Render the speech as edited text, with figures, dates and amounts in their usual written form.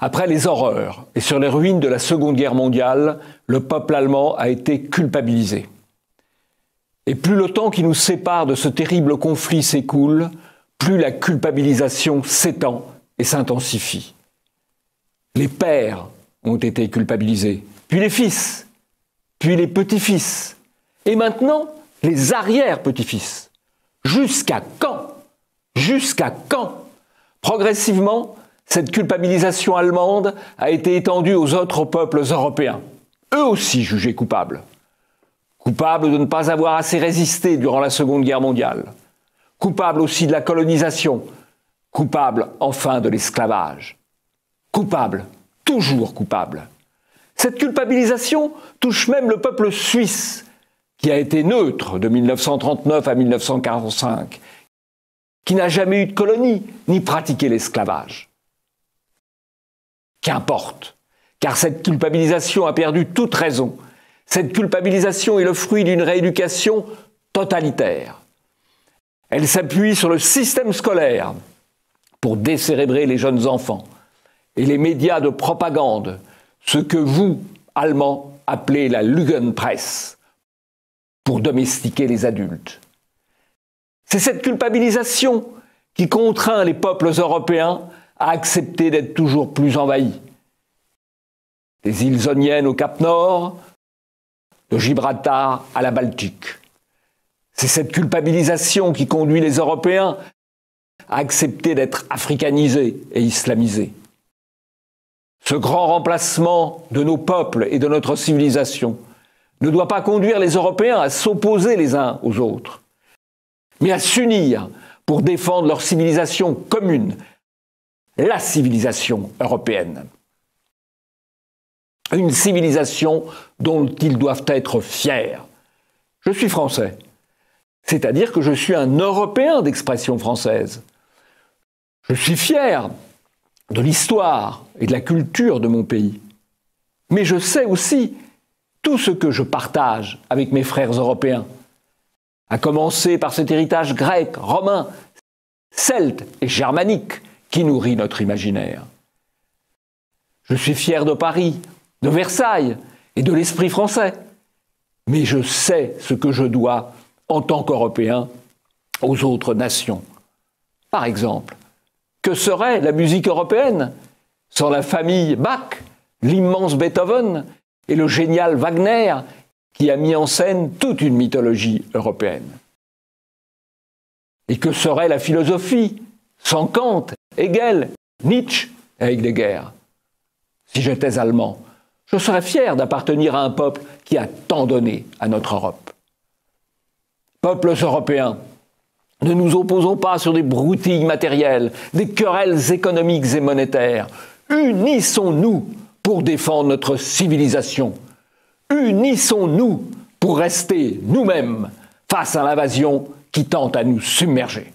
Après les horreurs et sur les ruines de la Seconde Guerre mondiale, le peuple allemand a été culpabilisé. Et plus le temps qui nous sépare de ce terrible conflit s'écoule, plus la culpabilisation s'étend et s'intensifie. Les pères ont été culpabilisés, puis les fils, puis les petits-fils, et maintenant les arrière-petits-fils. Jusqu'à quand? Jusqu'à quand? Progressivement, cette culpabilisation allemande a été étendue aux autres peuples européens, eux aussi jugés coupables. Coupables de ne pas avoir assez résisté durant la Seconde Guerre mondiale. Coupables aussi de la colonisation. Coupables enfin de l'esclavage. Coupables, toujours coupables. Cette culpabilisation touche même le peuple suisse, qui a été neutre de 1939 à 1945, qui n'a jamais eu de colonie, ni pratiqué l'esclavage. Qu'importe, car cette culpabilisation a perdu toute raison. Cette culpabilisation est le fruit d'une rééducation totalitaire. Elle s'appuie sur le système scolaire pour décérébrer les jeunes enfants et les médias de propagande, ce que vous, Allemands, appelez la Lügenpresse, pour domestiquer les adultes. C'est cette culpabilisation qui contraint les peuples européens à accepter d'être toujours plus envahis. Des îles Ioniennes au Cap Nord, de Gibraltar à la Baltique. C'est cette culpabilisation qui conduit les Européens à accepter d'être africanisés et islamisés. Ce grand remplacement de nos peuples et de notre civilisation ne doit pas conduire les Européens à s'opposer les uns aux autres, mais à s'unir pour défendre leur civilisation commune, la civilisation européenne. Une civilisation dont ils doivent être fiers. Je suis français, c'est-à-dire que je suis un Européen d'expression française. Je suis fier de l'histoire et de la culture de mon pays. Mais je sais aussi tout ce que je partage avec mes frères européens, à commencer par cet héritage grec, romain, celte et germanique qui nourrit notre imaginaire. Je suis fier de Paris, de Versailles et de l'esprit français. Mais je sais ce que je dois, en tant qu'Européen, aux autres nations. Par exemple, que serait la musique européenne sans la famille Bach, l'immense Beethoven et le génial Wagner qui a mis en scène toute une mythologie européenne? Et que serait la philosophie sans Kant, Hegel, Nietzsche et Heidegger? Si j'étais allemand, je serais fier d'appartenir à un peuple qui a tant donné à notre Europe. Peuples européens, ne nous opposons pas sur des broutilles matérielles, des querelles économiques et monétaires. Unissons-nous pour défendre notre civilisation. Unissons-nous pour rester nous-mêmes face à l'invasion qui tente à nous submerger.